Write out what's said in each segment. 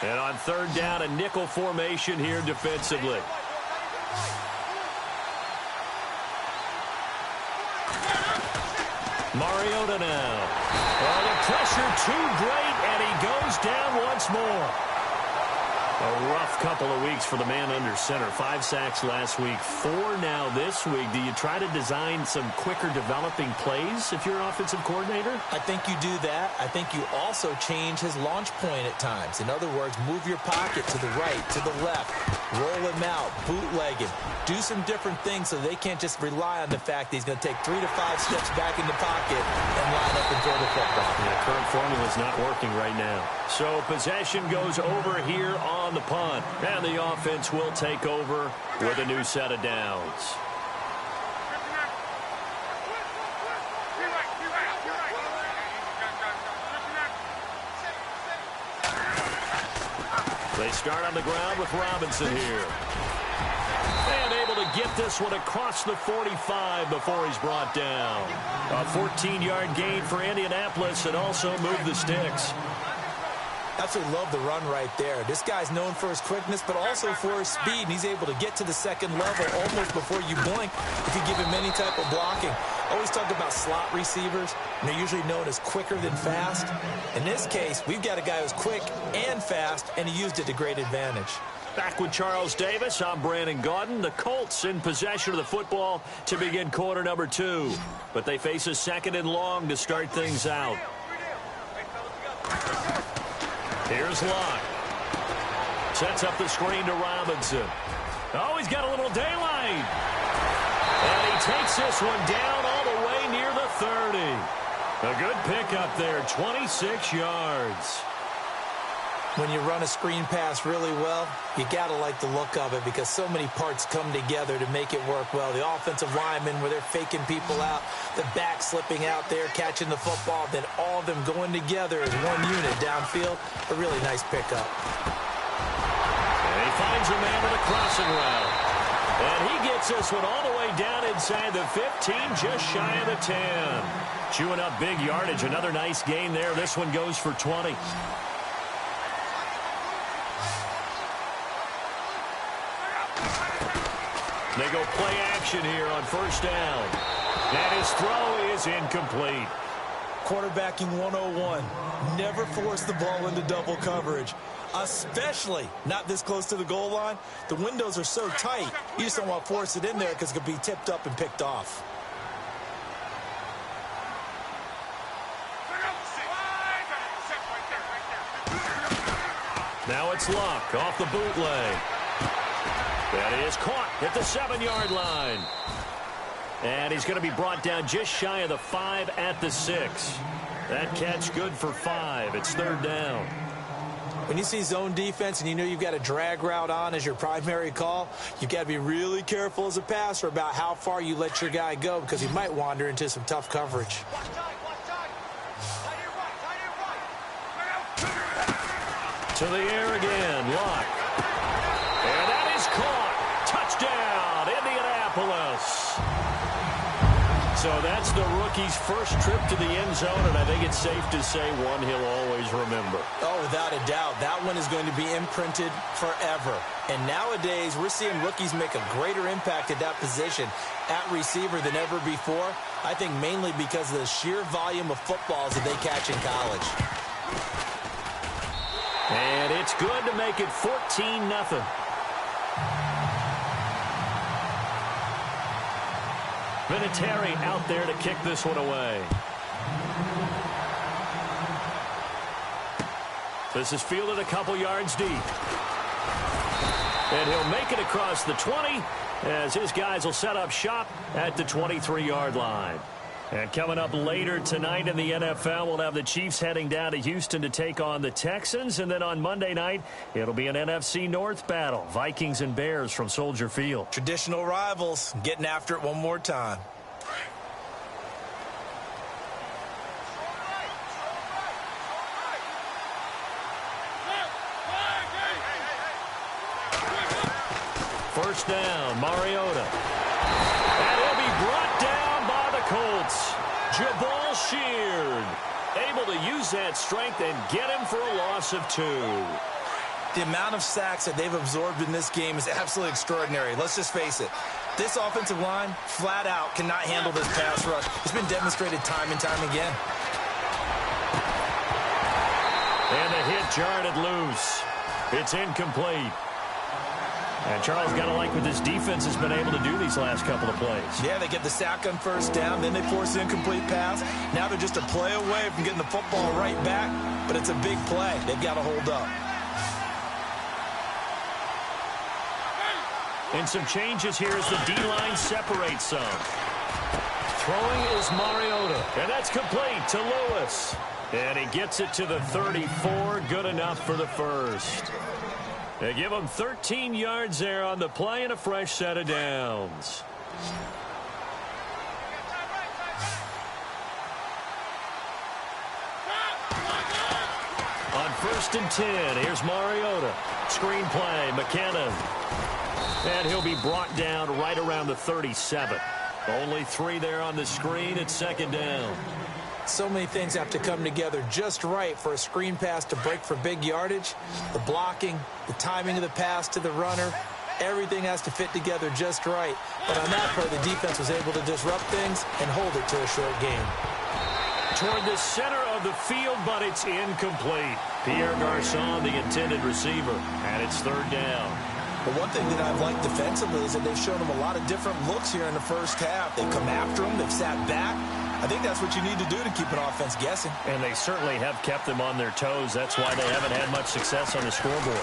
And on third down, a nickel formation here defensively. Mariota now. Oh, the pressure too great, and he goes down once more. A rough couple of weeks for the man under center. 5 sacks last week, 4 now this week. Do you try to design some quicker developing plays if you're an offensive coordinator? I think you do that. I think you also change his launch point at times. In other words, move your pocket to the right, to the left, roll him out, bootleg him. Do some different things so they can't just rely on the fact that he's going to take 3 to 5 steps back in the pocket and line up and throw the football. Yeah, current formula is not working right now. So possession goes over here on the punt. And the offense will take over with a new set of downs. They start on the ground with Robinson here. And able to get this one across the 45 before he's brought down. A 14-yard gain for Indianapolis and also moved the sticks. Absolutely love the run right there. This guy's known for his quickness, but also for his speed. And he's able to get to the second level almost before you blink if you give him any type of blocking. Always talk about slot receivers, and they're usually known as quicker than fast. In this case, we've got a guy who's quick and fast, and he used it to great advantage. Back with Charles Davis, I'm Brandon Gaudin. The Colts in possession of the football to begin quarter number 2. But they face a second and long to start things out. Here's Locke. Sets up the screen to Robinson. Oh, he's got a little daylight. And he takes this one down all the way near the 30. A good pickup there, 26 yards. When you run a screen pass really well, you got to like the look of it because so many parts come together to make it work well. The offensive linemen where they're faking people out, the back slipping out there, catching the football, then all of them going together as one unit downfield. A really nice pickup. And he finds a man with a crossing route. And he gets this one all the way down inside the 15, just shy of the 10. Chewing up big yardage. Another nice gain there. This one goes for 20. They go play action here on first down. And his throw is incomplete. Quarterbacking 101. Never force the ball into double coverage, especially not this close to the goal line. The windows are so tight, you just don't want to force it in there because it could be tipped up and picked off. Now it's Locke off the bootleg. That is caught at the 7-yard line. And he's going to be brought down just shy of the 5 at the 6. That catch good for 5. It's third down. When you see zone defense and you know you've got a drag route on as your primary call, you've got to be really careful as a passer about how far you let your guy go because he might wander into some tough coverage. To the air again, Locke. And that is caught. Touchdown, Indianapolis. So that's the rookie's first trip to the end zone, and I think it's safe to say one he'll always remember. Oh, without a doubt. That one is going to be imprinted forever. And nowadays, we're seeing rookies make a greater impact at that position at receiver than ever before. I think mainly because of the sheer volume of footballs that they catch in college. And it's good to make it 14-0. Vinatieri out there to kick this one away. This is fielded a couple yards deep. And he'll make it across the 20 as his guys will set up shop at the 23-yard line. And coming up later tonight in the NFL, we'll have the Chiefs heading down to Houston to take on the Texans. And then on Monday night, it'll be an NFC North battle. Vikings and Bears from Soldier Field. Traditional rivals getting after it one more time. First down, Mariota. And he'll be brought down by the Colts. Jabal Sheard able to use that strength and get him for a loss of 2. The amount of sacks that they've absorbed in this game is absolutely extraordinary. Let's just face it. This offensive line, flat out, cannot handle this pass rush. It's been demonstrated time and time again. And the hit jarred it loose. It's incomplete. And Charles got to like what this defense has been able to do these last couple of plays. Yeah, they get the sack on first down, then they force the incomplete pass. Now they're just a play away from getting the football right back, but it's a big play. They've got to hold up. And some changes here as the D-line separates some. Throwing is Mariota, and that's complete to Lewis. And he gets it to the 34, good enough for the first. They give him 13 yards there on the play and a fresh set of downs. On 1st and 10, here's Mariota. Screen play, McKinnon. And he'll be brought down right around the 37. Only 3 there on the screen at 2nd down. So many things have to come together just right for a screen pass to break for big yardage. The blocking, the timing of the pass to the runner, everything has to fit together just right. But on that play, the defense was able to disrupt things and hold it to a short game. Toward the center of the field, but it's incomplete. Pierre Garçon, the intended receiver, and it's 3rd down. But one thing that I've liked defensively is that they've shown them a lot of different looks here in the first half. They've come after them. They've sat back. I think that's what you need to do to keep an offense guessing. And they certainly have kept them on their toes. That's why they haven't had much success on the scoreboard.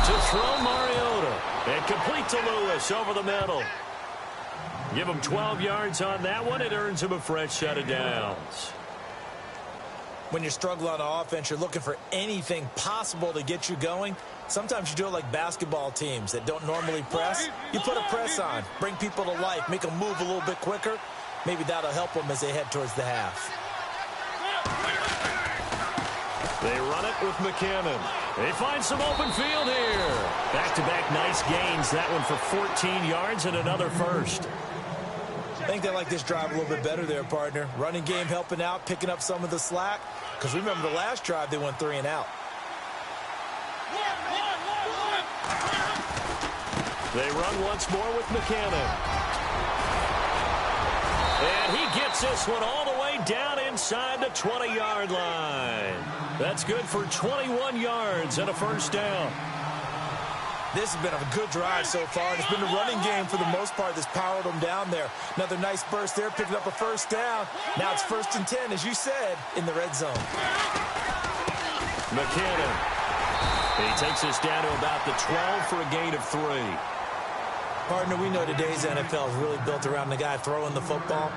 To throw Mariota. And complete to Lewis over the middle. Give him 12 yards on that one. It earns him a fresh set of downs. When you're struggling on offense, you're looking for anything possible to get you going. Sometimes you do it like basketball teams that don't normally press. You put a press on, bring people to life, make them move a little bit quicker. Maybe that'll help them as they head towards the half. They run it with McKinnon. They find some open field here. Back-to-back nice gains. That one for 14 yards and another first. I think they like this drive a little bit better there, partner. Running game helping out, picking up some of the slack. Because remember the last drive, they went 3 and out. They run once more with McKinnon. And he gets this one all the way down inside the 20-yard line. That's good for 21 yards and a first down. This has been a good drive so far. It's been the running game for the most part that's powered them down there. Another nice burst there, picking up a first down. Now it's 1st and 10, as you said, in the red zone. McKinnon. He takes us down to about the 12 for a gain of 3. Partner, we know today's NFL is really built around the guy throwing the football.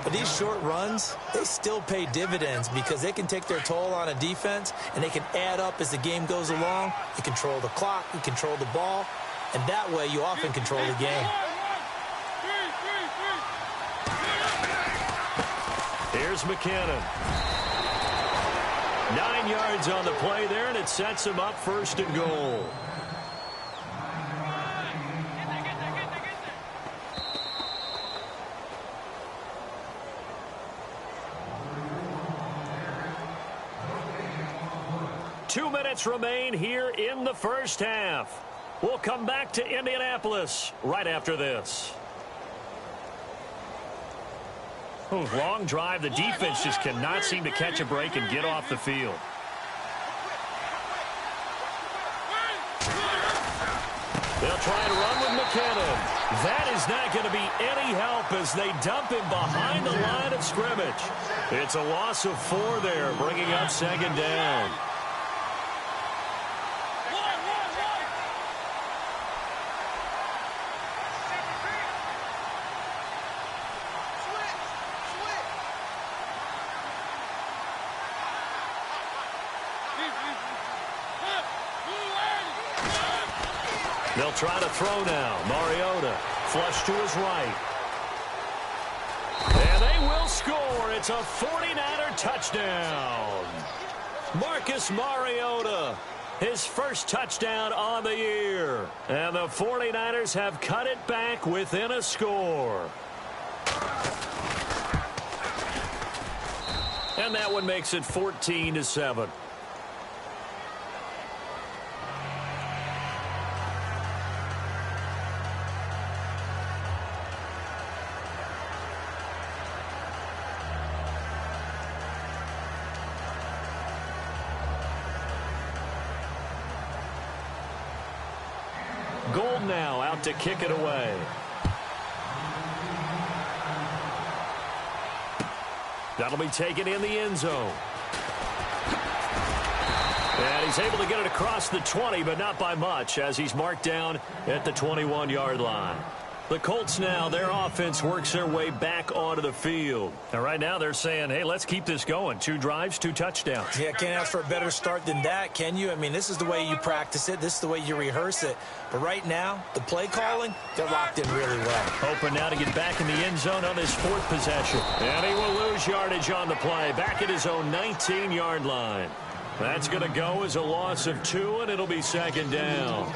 But these short runs, they still pay dividends because they can take their toll on a defense and they can add up as the game goes along. You control the clock, you control the ball, and that way you often control the game. Here's McKinnon. 9 yards on the play there, and it sets him up 1st and goal. Two minutes remain here in the first half. We'll come back to Indianapolis right after this. Long drive. The defense just cannot seem to catch a break and get off the field. They'll try to run with McKinnon. That is not going to be any help as they dump him behind the line of scrimmage. It's a loss of 4 there, bringing up 2nd down. They'll try to throw now. Mariota, flush to his right. And they will score. It's a 49er touchdown. Marcus Mariota, his first touchdown on the year. And the 49ers have cut it back within a score. And that one makes it 14-7. gold now out to kick it away. That'll be taken in the end zone. And he's able to get it across the 20, but not by much, as he's marked down at the 21-yard line. The Colts now, their offense works their way back onto the field. And right now they're saying, hey, let's keep this going. 2 drives, 2 touchdowns. Yeah, can't ask for a better start than that, can you? I mean, this is the way you practice it. This is the way you rehearse it. But right now, the play calling, they're locked in really well. Hoping now to get back in the end zone on his 4th possession. And he will lose yardage on the play, back at his own 19-yard line. That's going to go as a loss of 2, and it'll be 2nd down.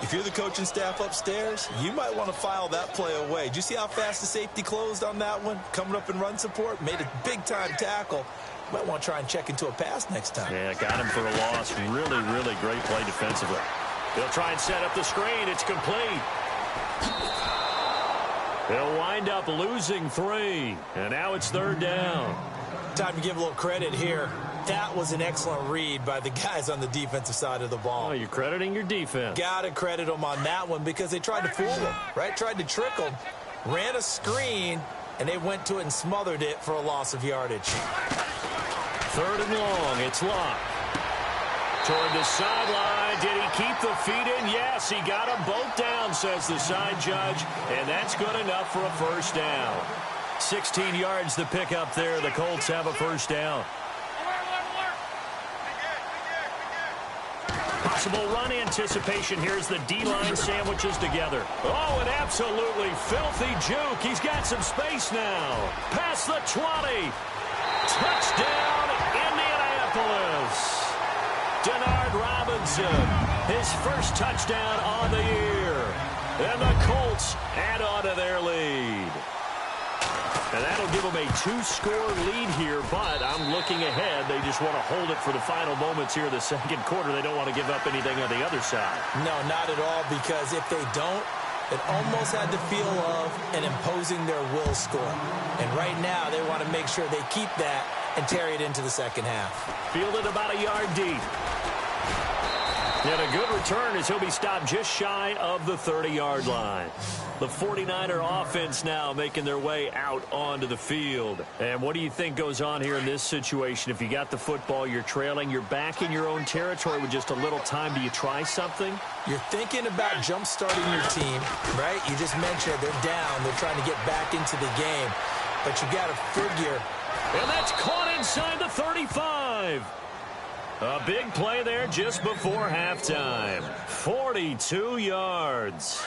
If you're the coaching staff upstairs, you might want to file that play away. Did you see how fast the safety closed on that one? Coming up in run support, made a big-time tackle. Might want to try and check into a pass next time. Yeah, got him for a loss. Really, really great play defensively. They'll try and set up the screen. It's complete. They'll wind up losing 3, and now it's 3rd down. Time to give a little credit here. That was an excellent read by the guys on the defensive side of the ball. Oh, you're crediting your defense. Got to credit them on that one because they tried to fool them, right? Tried to trick them, ran a screen, and they went to it and smothered it for a loss of yardage. 3rd and long. It's Locke. Toward the sideline. Did he keep the feet in? Yes, he got them both down, says the side judge, and that's good enough for a 1st down. 16 yards to pick up there. The Colts have a 1st down. Possible run anticipation. Here's the D-line sandwiches together. Oh, an absolutely filthy juke. He's got some space now. Past the 20. Touchdown, Indianapolis. Denard Robinson, his first touchdown on the year. And the Colts add on to their lead. And that'll give them a 2-score lead here, but I'm looking ahead. They just want to hold it for the final moments here of the 2nd quarter. They don't want to give up anything on the other side. No, not at all, because if they don't, it almost had the feel of an imposing their will score. And right now, they want to make sure they keep that and carry it into the 2nd half. Fielded about a yard deep. And a good return as he'll be stopped just shy of the 30-yard line. The 49er offense now making their way out onto the field. And what do you think goes on here in this situation? If you got the football, you're trailing, you're back in your own territory with just a little time. Do you try something? You're thinking about jump-starting your team, right? You just mentioned they're down. They're trying to get back into the game. But you got to figure. And that's caught inside the 35. A big play there just before halftime. 42 yards.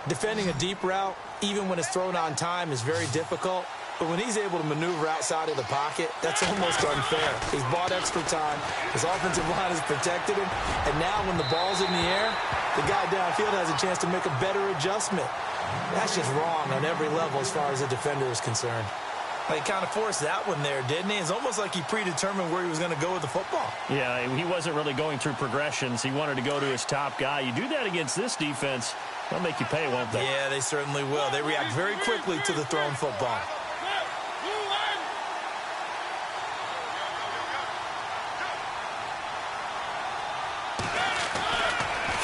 Defending a deep route, even when it's thrown on time, is very difficult. But when he's able to maneuver outside of the pocket, that's almost unfair. He's bought extra time. His offensive line has protected him. And now when the ball's in the air, the guy downfield has a chance to make a better adjustment. That's just wrong on every level as far as the defender is concerned. He kind of forced that one there, didn't he? It's almost like he predetermined where he was going to go with the football. Yeah, he wasn't really going through progressions. He wanted to go to his top guy. You do that against this defense, they'll make you pay, won't they? Yeah, they certainly will. They react very quickly to the thrown football.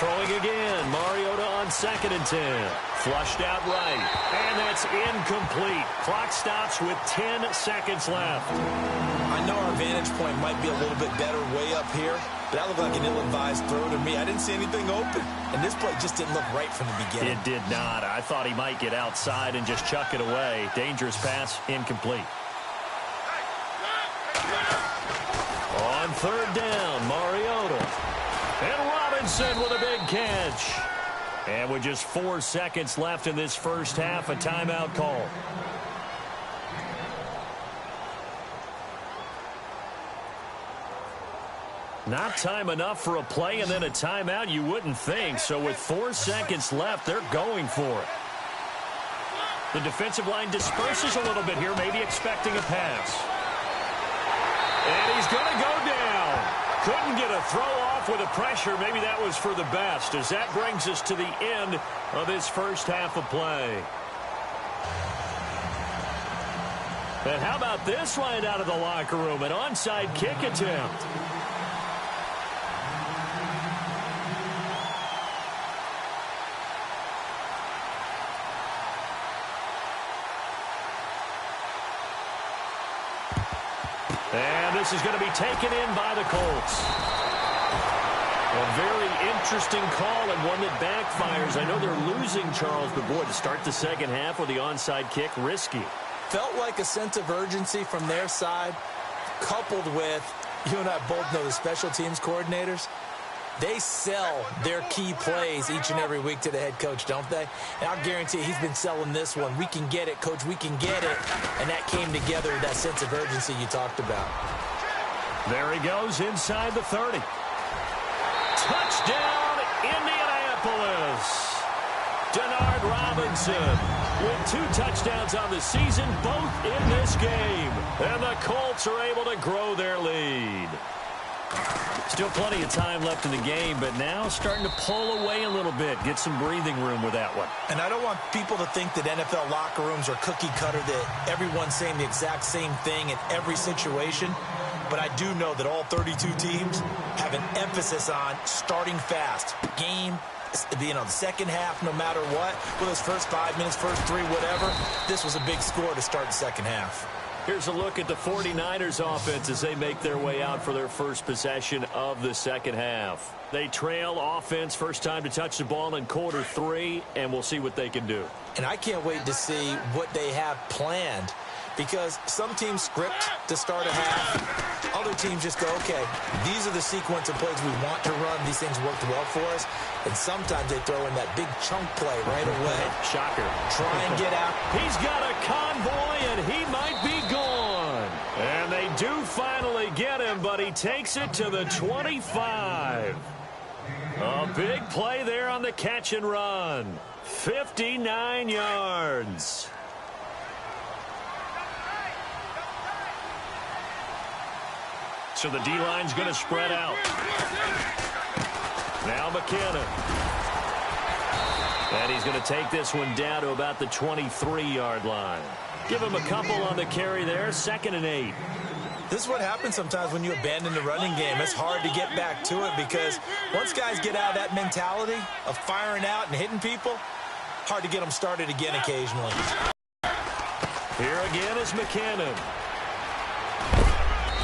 Throwing again. Mariota on 2nd and 10. Flushed out right. And that's incomplete. Clock stops with 10 seconds left. I know our vantage point might be a little bit better way up here, but that looked like an ill-advised throw to me. I didn't see anything open. And this play just didn't look right from the beginning. It did not. I thought he might get outside and just chuck it away. Dangerous pass, incomplete. On 3rd down, Mariota. And Robinson with a big catch. And with just 4 seconds left in this first half, a timeout call. Not time enough for a play and then a timeout, you wouldn't think. So with 4 seconds left, they're going for it. The defensive line disperses a little bit here, maybe expecting a pass. And he's going to go down. Couldn't get a throw off with the pressure. Maybe that was for the best, as that brings us to the end of this first half of play. And how about this right out of the locker room? An onside kick attempt. this is going to be taken in by the Colts. A very interesting call and one that backfires. I know they're losing, Charles, but boy, to start the second half with the onside kick, risky. Felt like a sense of urgency from their side, coupled with, you and I both know the special teams coordinators, they sell their key plays each and every week to the head coach, don't they? And I'll guarantee you, he's been selling this one. We can get it, coach, we can get it. And that came together with that sense of urgency you talked about. There he goes inside the 30. Touchdown, Indianapolis. Denard Robinson with 2 touchdowns on the season, both in this game. And the Colts are able to grow their lead. Still plenty of time left in the game, but now starting to pull away a little bit. Get some breathing room with that one. And I don't want people to think that NFL locker rooms are cookie cutter, that everyone's saying the exact same thing in every situation. But I do know that all 32 teams have an emphasis on starting fast. Game, the second half, no matter what, whether it's first 5 minutes, first 3, whatever, this was a big score to start the second half. Here's a look at the 49ers offense as they make their way out for their first possession of the second half. They trail offense, first time to touch the ball in quarter 3, and we'll see what they can do. And I can't wait to see what they have planned, because some teams script to start a half. Other teams just go, okay, these are the sequence of plays we want to run. These things worked well for us. And sometimes they throw in that big chunk play right away. Shocker. Try and get out. He's got a convoy, and he might be gone. And they do finally get him, but he takes it to the 25. A big play there on the catch and run. 59 yards. So the D-line's going to spread out. Now McKinnon. And he's going to take this one down to about the 23-yard line. Give him a couple on the carry there. 2nd and 8. This is what happens sometimes when you abandon the running game. It's hard to get back to it because once guys get out of that mentality of firing out and hitting people, hard to get them started again occasionally. Here again is McKinnon.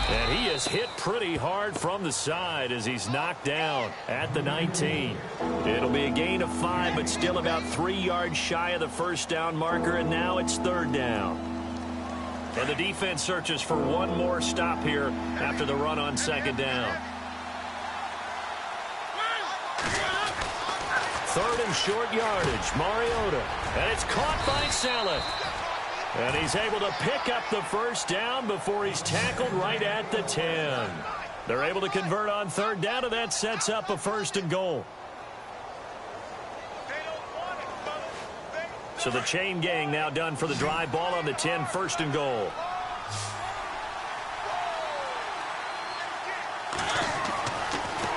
And he is hit pretty hard from the side as he's knocked down at the 19. It'll be a gain of 5, but still about 3 yards shy of the first down marker, and now it's 3rd down. And the defense searches for one more stop here after the run on 2nd down. 3rd and short yardage, Mariota. And it's caught by Saleh. And he's able to pick up the first down before he's tackled right at the 10. They're able to convert on 3rd down, and that sets up a 1st and goal. So the chain gang now done for the drive. Ball on the 10, 1st and goal.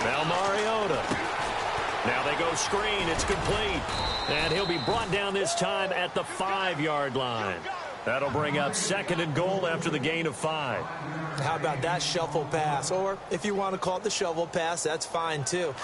Now Mariota. Now they go screen. It's complete. And he'll be brought down this time at the 5-yard line. That'll bring up 2nd and goal after the gain of 5. How about that shuffle pass? Or if you want to call it the shovel pass, that's fine too.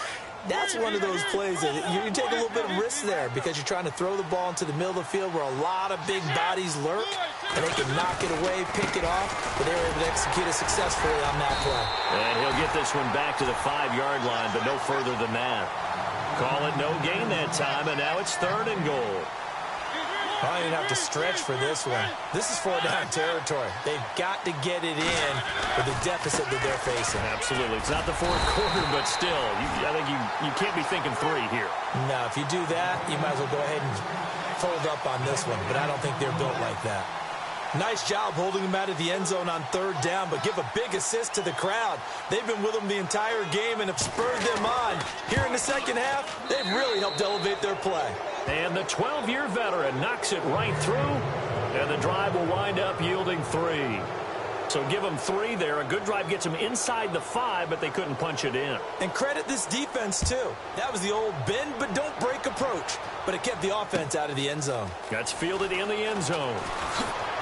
That's one of those plays that you take a little bit of risk there because you're trying to throw the ball into the middle of the field where a lot of big bodies lurk, and they can knock it away, pick it off, but they were able to execute it successfully on that play. And he'll get this one back to the 5-yard line, but no further than that. Call it no gain that time, and now it's 3rd and goal. I didn't have to stretch for this one. This is 4-down territory. They've got to get it in with the deficit that they're facing. Absolutely. It's not the 4th quarter, but still, I think you can't be thinking 3 here. No, if you do that, you might as well go ahead and fold up on this one, but I don't think they're built like that. Nice job holding him out of the end zone on 3rd down, but give a big assist to the crowd. They've been with him the entire game and have spurred them on. Here in the second half, they've really helped elevate their play. And the 12-year veteran knocks it right through, and the drive will wind up yielding 3. So give them 3 there. A good drive gets them inside the 5, but they couldn't punch it in. And credit this defense, too. That was the old bend but don't break approach, but it kept the offense out of the end zone. That's fielded in the end zone.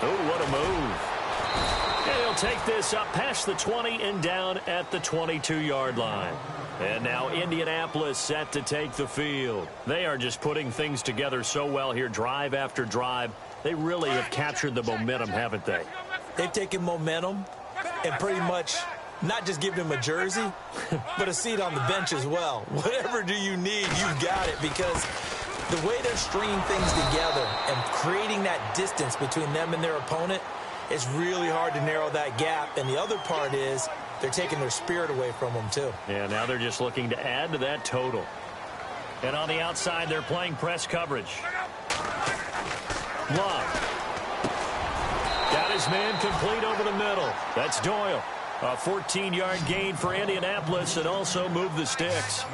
Oh, what a move. And he'll take this up past the 20 and down at the 22-yard line. And now Indianapolis set to take the field. They are just putting things together so well here, drive after drive. They really have captured the momentum, haven't they? They've taken momentum, and pretty much not just giving him a jersey, but a seat on the bench as well. Whatever do you need, you've got it, because the way they're stringing things together and creating that distance between them and their opponent, it's really hard to narrow that gap. And the other part is they're taking their spirit away from them, too. Yeah, now they're just looking to add to that total. And on the outside, they're playing press coverage. Love. Got his man complete over the middle. That's Doyle. A 14-yard gain for Indianapolis and also moved the sticks.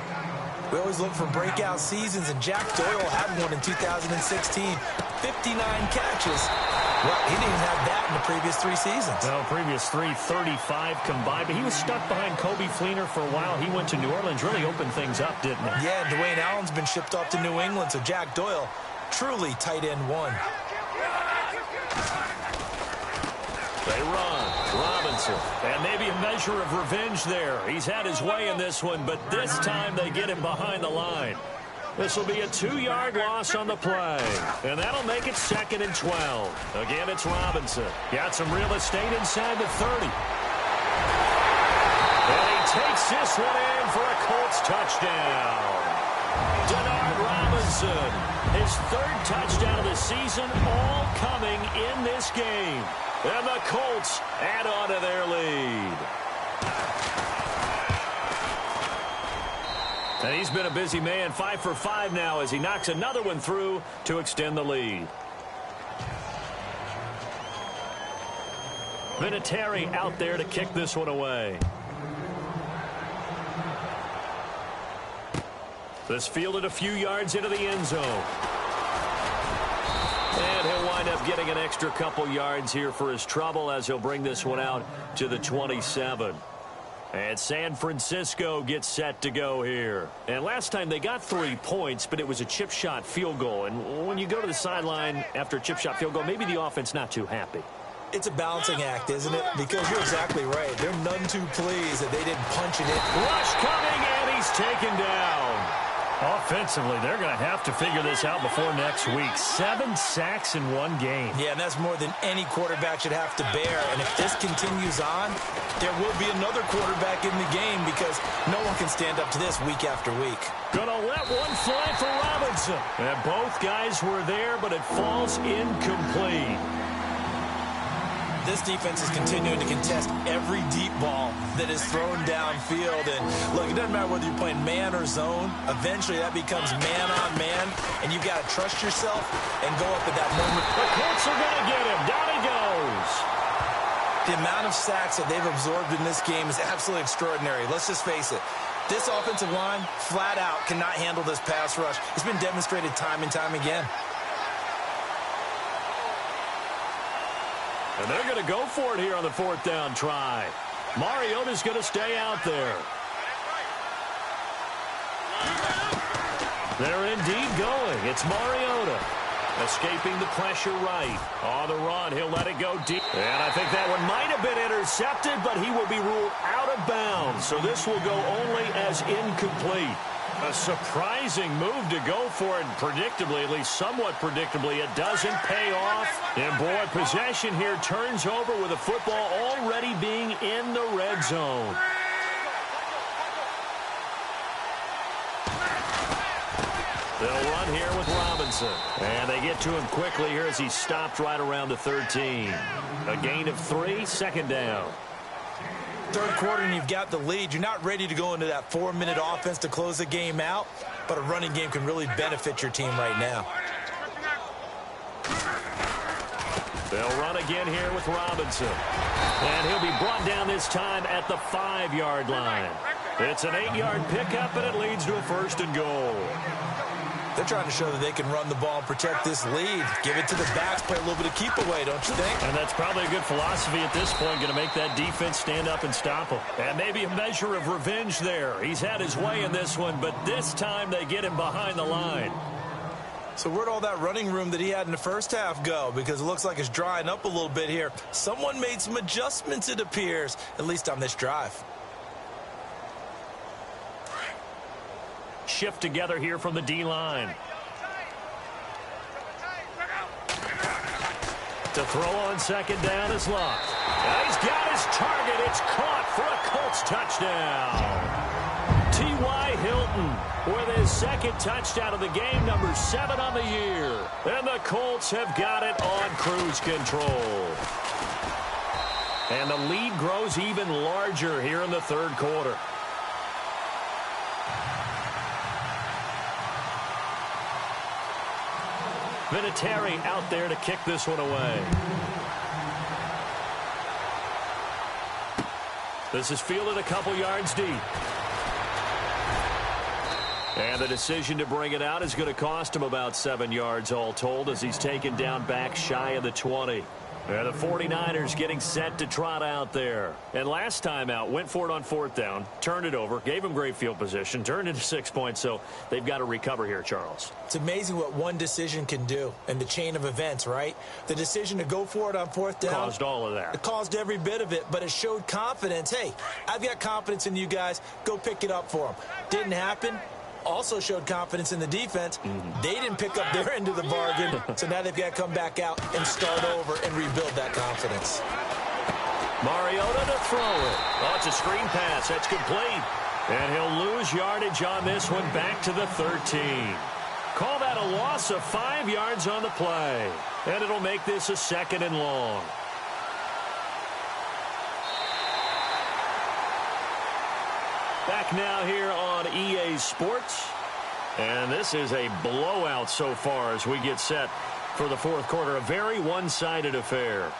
We always look for breakout seasons, and Jack Doyle had one in 2016. 59 catches. Well, he didn't even have that in the previous 3 seasons. No, previous 3, 35 combined. But he was stuck behind Kobe Fleener for a while. He went to New Orleans, really opened things up, didn't he? Yeah, Dwayne Allen's been shipped off to New England, so Jack Doyle, truly tight end 1. They run. Robinson. And maybe a measure of revenge there. He's had his way in this one, but this time they get him behind the line. This will be a 2-yard loss on the play. And that'll make it 2nd and 12. Again, it's Robinson. Got some real estate inside the 30. And he takes this one in for a Colts touchdown. Denard Robinson, his 3rd touchdown of the season, all coming in this game. And the Colts add on to their lead. And he's been a busy man, 5 for 5 now as he knocks another one through to extend the lead. Vinatieri out there to kick this one away. This fielded a few yards into the end zone. And he'll wind up getting an extra couple yards here for his trouble as he'll bring this one out to the 27. And San Francisco gets set to go here. And last time they got 3 points, but it was a chip shot field goal. And when you go to the sideline after a chip shot field goal, maybe the offense not too happy. It's a balancing act, isn't it? Because you're exactly right. They're none too pleased that they didn't punch it in. Rush coming, and he's taken down. Offensively, they're going to have to figure this out before next week. 7 sacks in 1 game. Yeah, and that's more than any quarterback should have to bear. And if this continues on, there will be another quarterback in the game because no one can stand up to this week after week. Gonna let one fly for Robinson. And both guys were there, but it falls incomplete. This defense is continuing to contest every deep ball that is thrown downfield. And look, it doesn't matter whether you're playing man or zone. Eventually, that becomes man on man, and you've got to trust yourself and go up at that moment. The Colts are going to get him. Down he goes. The amount of sacks that they've absorbed in this game is absolutely extraordinary. Let's just face it. This offensive line, flat out, cannot handle this pass rush. It's been demonstrated time and time again. And they're going to go for it here on the 4th down try. Mariota's going to stay out there. They're indeed going. It's Mariota. Escaping the pressure right. On the run, he'll let it go deep. And I think that one might have been intercepted, but he will be ruled out of bounds. So this will go only as incomplete. A surprising move to go for it, and predictably, at least somewhat predictably, it doesn't pay off. And boy, possession here turns over with the football already being in the red zone. They'll run here with Robinson. And they get to him quickly here as he's stopped right around the 13. A gain of 3, 2nd down. 3rd quarter and you've got the lead. You're not ready to go into that 4-minute offense to close the game out, but a running game can really benefit your team right now. They'll run again here with Robinson. And he'll be brought down this time at the 5-yard line. It's an 8-yard pickup, and it leads to a 1st and goal. They're trying to show that they can run the ball and protect this lead. Give it to the backs, play a little bit of keep away, don't you think? And that's probably a good philosophy at this point, going to make that defense stand up and stop him. And maybe a measure of revenge there. He's had his way in this one, but this time they get him behind the line. So where'd all that running room that he had in the first half go? Because it looks like it's drying up a little bit here. Someone made some adjustments, it appears, at least on this drive. Shift together here from the D-line. To throw on second down is Luck. He's got his target. It's caught for a Colts touchdown. T.Y. Hilton with his second touchdown of the game, number 7 on the year. And the Colts have got it on cruise control. And the lead grows even larger here in the third quarter. Vinatieri out there to kick this one away. This is fielded a couple yards deep. And the decision to bring it out is going to cost him about 7 yards all told as he's taken down back shy of the 20. And the 49ers getting set to trot out there. And last time out, went for it on fourth down, turned it over, gave him great field position, turned into 6 points, so they've got to recover here, Charles. It's amazing what one decision can do in the chain of events, right? The decision to go for it on fourth down caused all of that. It caused every bit of it, but it showed confidence. Hey, I've got confidence in you guys. Go pick it up for them. Didn't happen. Also showed confidence in the defense. They didn't pick up their end of the bargain, so now they've got to come back out and start over and rebuild that confidence. Mariota to throw it. Oh, it's a screen pass. That's complete. And he'll lose yardage on this one back to the 13. Call that a loss of 5 yards on the play. And it'll make this a 2nd and long. Back now here on EA Sports. And this is a blowout so far as we get set for the fourth quarter. A very one-sided affair.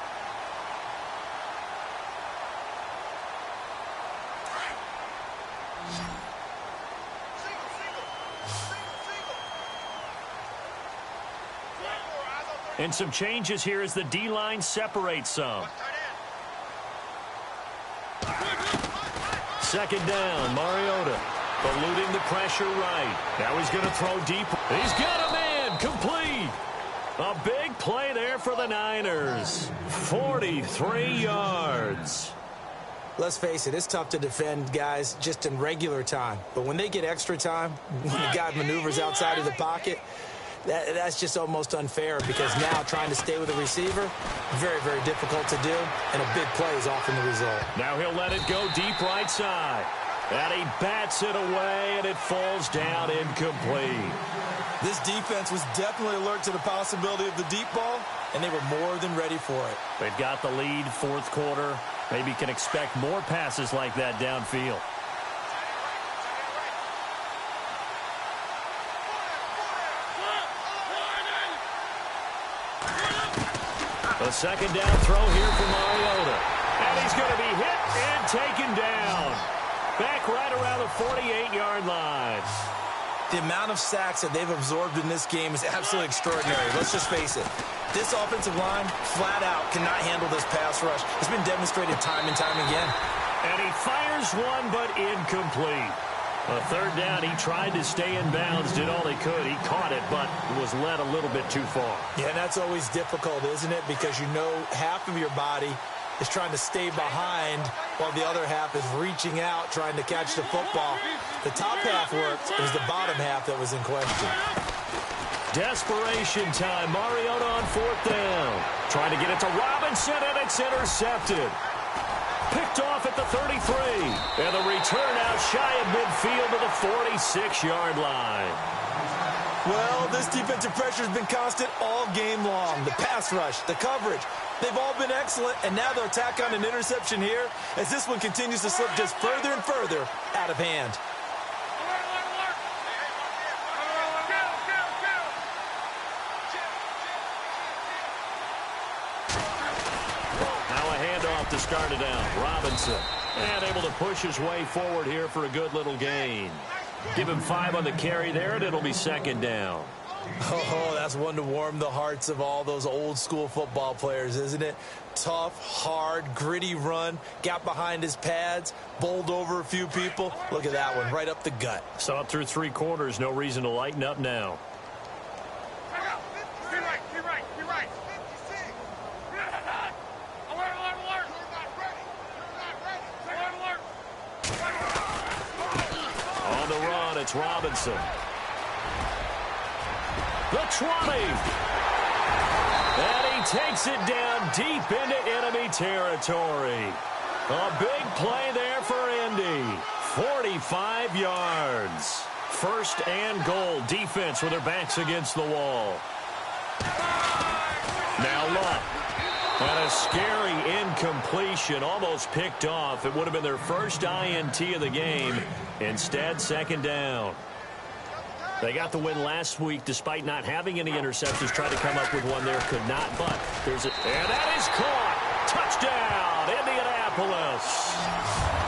And some changes here as the D-line separates some. Second down, Mariota eluding the pressure right. Now he's going to throw deep. He's got a man, complete. A big play there for the Niners. 43 yards. Let's face it, it's tough to defend guys just in regular time. But when they get extra time, when the guy maneuvers outside of the pocket, that's just almost unfair because now trying to stay with a receiver, very, very difficult to do, and a big play is often the result. Now he'll let it go deep right side. And he bats it away, and it falls down incomplete. This defense was definitely alert to the possibility of the deep ball, and they were more than ready for it. They've got the lead, fourth quarter. Maybe can expect more passes like that downfield. A second down throw here for Mariota. And he's going to be hit and taken down. Back right around the 48-yard line. The amount of sacks that they've absorbed in this game is absolutely extraordinary. Let's just face it. This offensive line, flat out, cannot handle this pass rush. It's been demonstrated time and time again. And he fires one, but incomplete. A third down, he tried to stay in bounds, did all he could. He caught it, but was led a little bit too far. Yeah, and that's always difficult, isn't it? Because you know half of your body is trying to stay behind while the other half is reaching out, trying to catch the football. The top half worked. It was the bottom half that was in question. Desperation time. Mariota on fourth down. Trying to get it to Robinson, and it's intercepted. Picked off at the 33. And the return out shy of midfield to the 46-yard line. Well, this defensive pressure has been constant all game long. The pass rush, the coverage, they've all been excellent, and now they'll tack on an interception here as this one continues to slip just further and further out of hand. To start it out, Robinson, and able to push his way forward here for a good little gain. Give him 5 on the carry there, and it'll be second down. Oh, that's one to warm the hearts of all those old school football players, isn't it? Tough, hard, gritty run, got behind his pads, bowled over a few people. Look at that one, right up the gut. Saw it through 3 quarters, no reason to lighten up now. It's Robinson. The 20. And he takes it down deep into enemy territory. A big play there for Indy. 45 yards. First and goal. Defense with their backs against the wall. Now Luck. And a scary incompletion, almost picked off. It would have been their first INT of the game. Instead, second down. They got the win last week despite not having any interceptions. Tried to come up with one there, could not. But there's it. And that is caught. Touchdown, Indianapolis.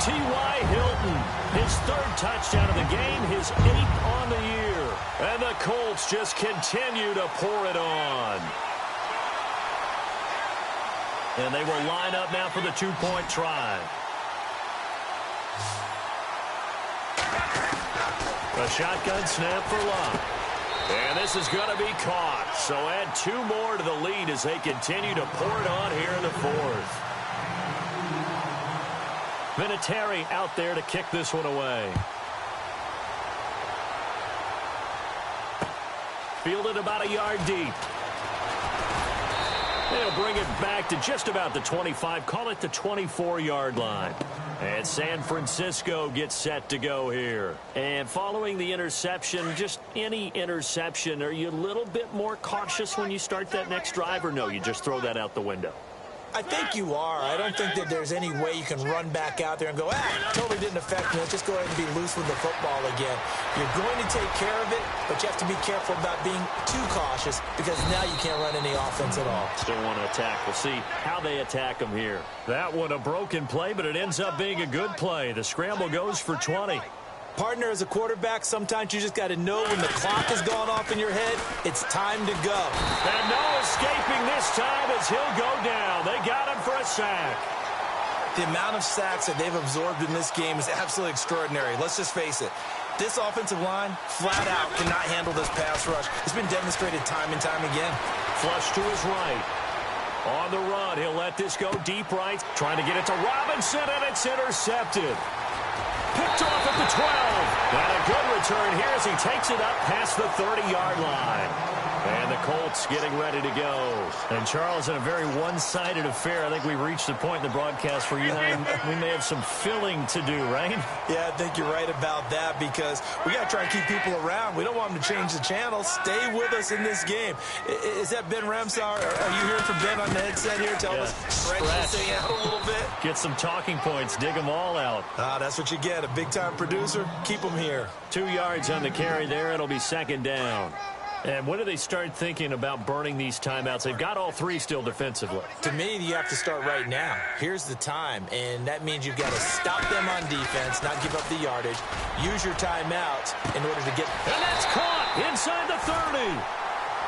T.Y. Hilton, his third touchdown of the game, his 8th on the year. And the Colts just continue to pour it on. And they will line up now for the two-point try. A shotgun snap for Luck. And this is going to be caught. So add 2 more to the lead as they continue to pour it on here in the fourth. Vinatieri out there to kick this one away. Fielded about a yard deep. They'll bring it back to just about the 25. Call it the 24-yard line. And San Francisco gets set to go here. And following the interception, just any interception, are you a little bit more cautious when you start that next drive, or no, you just throw that out the window? I think you are. I don't think that there's any way you can run back out there and go, totally didn't affect me. Let's just go ahead and be loose with the football again. You're going to take care of it, but you have to be careful about being too cautious because now you can't run any offense at all. Still want to attack. We'll see how they attack them here. That one a broken play, but it ends up being a good play. The scramble goes for 20. Partner, as a quarterback, sometimes you just got to know when the clock has gone off in your head, it's time to go. And no escaping this time as he'll go down. They got him for a sack. The amount of sacks that they've absorbed in this game is absolutely extraordinary. Let's just face it. This offensive line, flat out, cannot handle this pass rush. It's been demonstrated time and time again. Flush to his right. On the run, he'll let this go deep right. Trying to get it to Robinson, and it's intercepted. Picked off at the 12. And a good return here as he takes it up past the 30-yard line. And the Colts getting ready to go. And, Charles, in a very one-sided affair, I think we've reached the point in the broadcast where you and I, we may have some filling to do, right? Yeah, I think you're right about that because we got to try and keep people around. We don't want them to change the channel. Stay with us in this game. Is that Ben Ramsar? Are you hearing from Ben on the headset here? Tell us, stretch this thing out a little bit. Get some talking points. Dig them all out. That's what you get. A big-time producer. Keep them here. 2 yards on the carry there. It'll be second down. And when do they start thinking about burning these timeouts? They've got all 3 still defensively. To me, you have to start right now. Here's the time, and that means you've got to stop them on defense, not give up the yardage. Use your timeouts in order to get... And that's caught inside the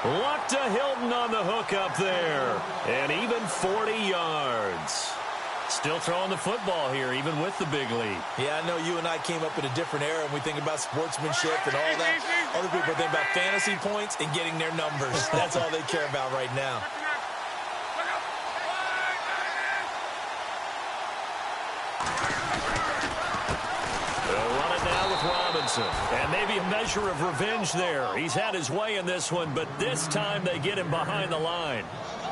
30. Luck to Hilton on the hook up there. And even 40 yards. Still throwing the football here, even with the big lead. Yeah, I know you and I came up in a different era, and we think about sportsmanship and all that. Other people think about fantasy points and getting their numbers. That's all they care about right now. They'll run it now with Robinson. And maybe a measure of revenge there. He's had his way in this one, but this time they get him behind the line.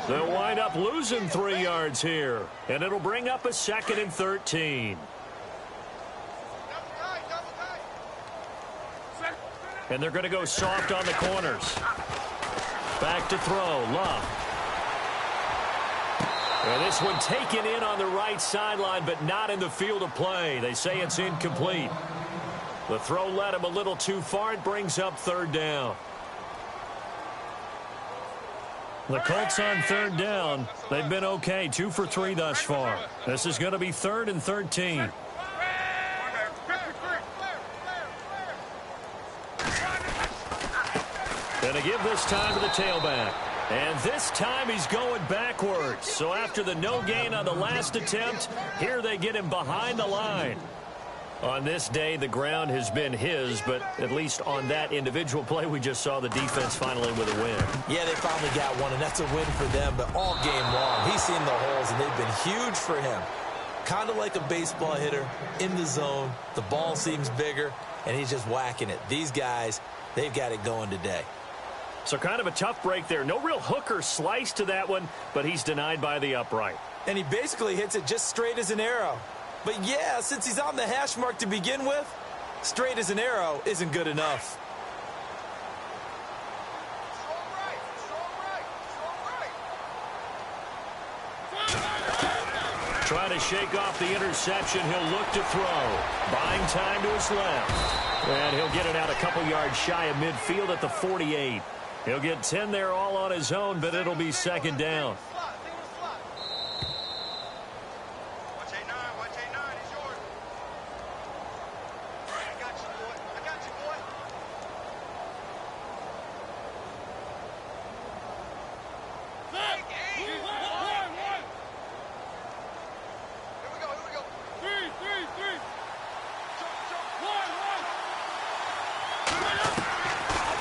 They'll wind up losing 3 yards here. And it'll bring up a 2nd and 13. And they're going to go soft on the corners. Back to throw. Luck. And this one taken in on the right sideline, but not in the field of play. They say it's incomplete. The throw led him a little too far. It brings up 3rd down. The Colts on 3rd down. They've been okay. 2 for 3 thus far. This is going to be 3rd and 13. Going to give this time to the tailback. And this time he's going backwards. So after the no gain on the last attempt, here they get him behind the line. On this day, the ground has been his, but at least on that individual play, we just saw the defense finally with a win. Yeah, they finally got one, and that's a win for them, but all game long, he's seen the holes, and they've been huge for him. Kind of like a baseball hitter in the zone. The ball seems bigger, and he's just whacking it. These guys, they've got it going today. So kind of a tough break there. No real hook or slice to that one, but he's denied by the upright. And he basically hits it just straight as an arrow. But yeah, since he's on the hash mark to begin with, straight as an arrow isn't good enough. Trying to shake off the interception. He'll look to throw. Buying time to his left. And he'll get it out a couple yards shy of midfield at the 48. He'll get 10 there all on his own, but it'll be second down.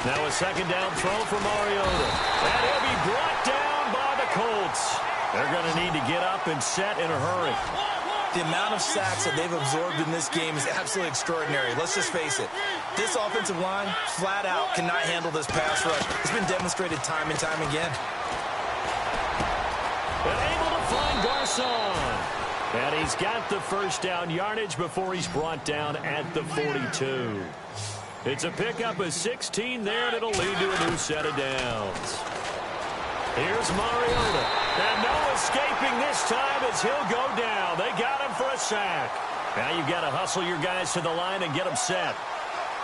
Now a second down throw for Mariota. And he'll be brought down by the Colts. They're going to need to get up and set in a hurry. The amount of sacks that they've absorbed in this game is absolutely extraordinary. Let's just face it. This offensive line, flat out, cannot handle this pass rush. It's been demonstrated time and time again. And able to find Garcon. And he's got the first down yardage before he's brought down at the 42. It's a pickup of 16 there, and it'll lead to a new set of downs. Here's Mariota. And no escaping this time as he'll go down. They got him for a sack. Now you've got to hustle your guys to the line and get them set.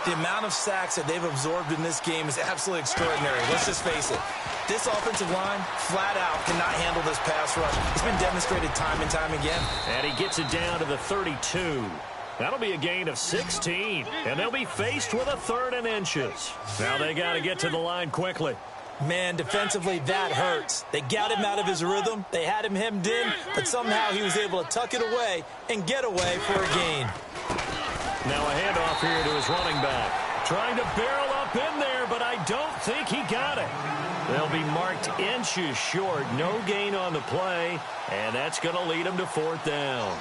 The amount of sacks that they've absorbed in this game is absolutely extraordinary. Let's just face it. This offensive line, flat out, cannot handle this pass rush. It's been demonstrated time and time again. And he gets it down to the 32. That'll be a gain of 16, and they'll be faced with a 3rd and inches. Now they got to get to the line quickly. Man, defensively, that hurts. They got him out of his rhythm. They had him hemmed in, but somehow he was able to tuck it away and get away for a gain. Now a handoff here to his running back. Trying to barrel up in there, but I don't think he got it. They'll be marked inches short. No gain on the play, and that's going to lead him to 4th down.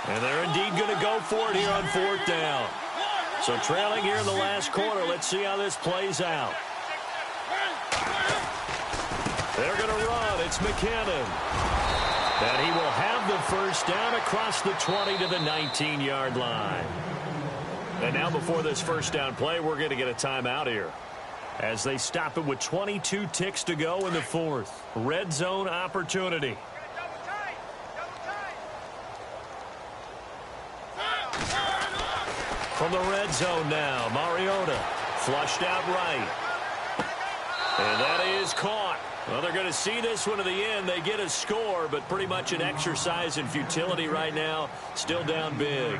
And they're indeed going to go for it here on 4th down. So trailing here in the last quarter. Let's see how this plays out. They're going to run. It's McKinnon. And he will have the first down across the 20 to the 19-yard line. And now before this first down play, we're going to get a timeout here, as they stop it with 22 ticks to go in the 4th. Red zone opportunity. From the red zone now, Mariota flushed out right. And that is caught. Well, they're going to see this one to the end. They get a score, but pretty much an exercise in futility right now. Still down big.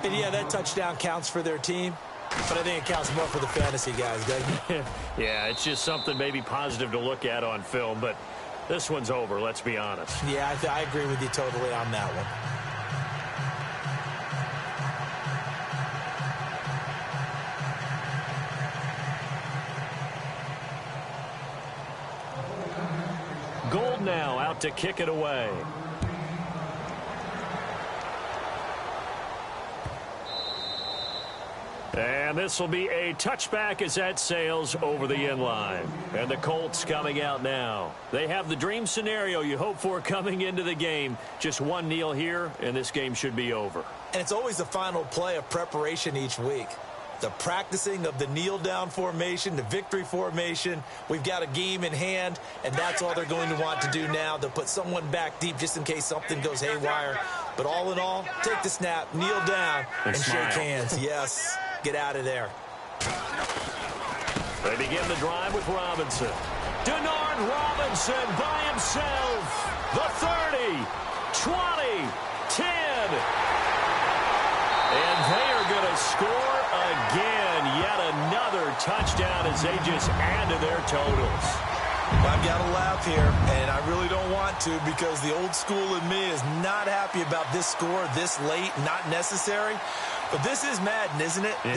And yeah, that touchdown counts for their team, but I think it counts more for the fantasy guys, doesn't it? Yeah, it's just something maybe positive to look at on film, but this one's over, let's be honest. Yeah, I agree with you totally on that one. Gold now out to kick it away. And this will be a touchback as that sails over the end line. And the Colts coming out now. They have the dream scenario you hope for coming into the game. Just one kneel here, and this game should be over. And it's always the final play of preparation each week. The practicing of the kneel-down formation, the victory formation. We've got a game in hand, and that's all they're going to want to do now. They'll put someone back deep just in case something goes haywire. But all in all, take the snap, kneel down, and shake hands. Yes, get out of there. They begin the drive with Robinson. Denard Robinson by himself. The 30, 20, 10. And they are going to score again. Yet another touchdown as they just add to their totals. Well, I've got to laugh here, and I really don't want to because the old school in me is not happy about this score this late, not necessary. But this is Madden, isn't it? Yeah.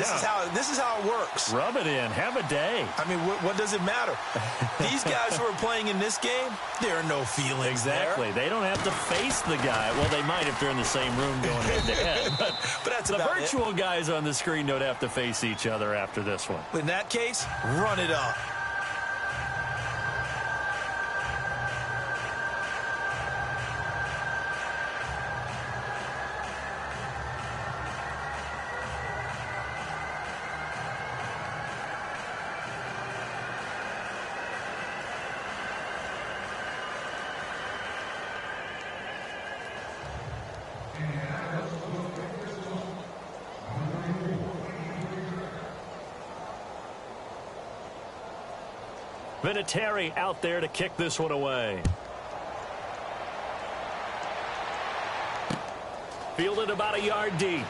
This is how it works. Rub it in. Have a day. I mean, what does it matter? These guys who are playing in this game, there are no feelings Exactly. there. They don't have to face the guy. Well, they might if they're in the same room going head-to-head. But that's the about virtual guys on the screen don't have to face each other after this one. In that case, run it up. Vinatieri out there to kick this one away. Fielded about a yard deep.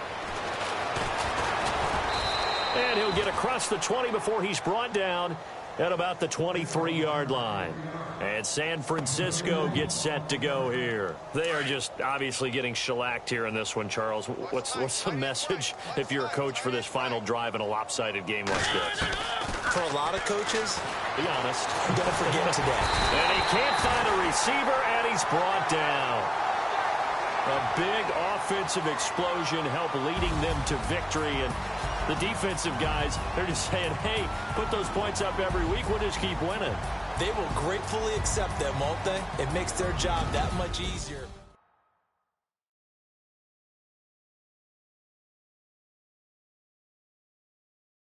And he'll get across the 20 before he's brought down at about the 23-yard line. And San Francisco gets set to go here. They are just obviously getting shellacked here in this one, Charles. What's the message if you're a coach for this final drive in a lopsided game like this? For a lot of coaches, be honest, I'm going to forget today. And he can't find a receiver, and he's brought down. A big offensive explosion helped leading them to victory. And the defensive guys, they're just saying, hey, put those points up every week. We'll just keep winning. They will gratefully accept them, won't they? It makes their job that much easier.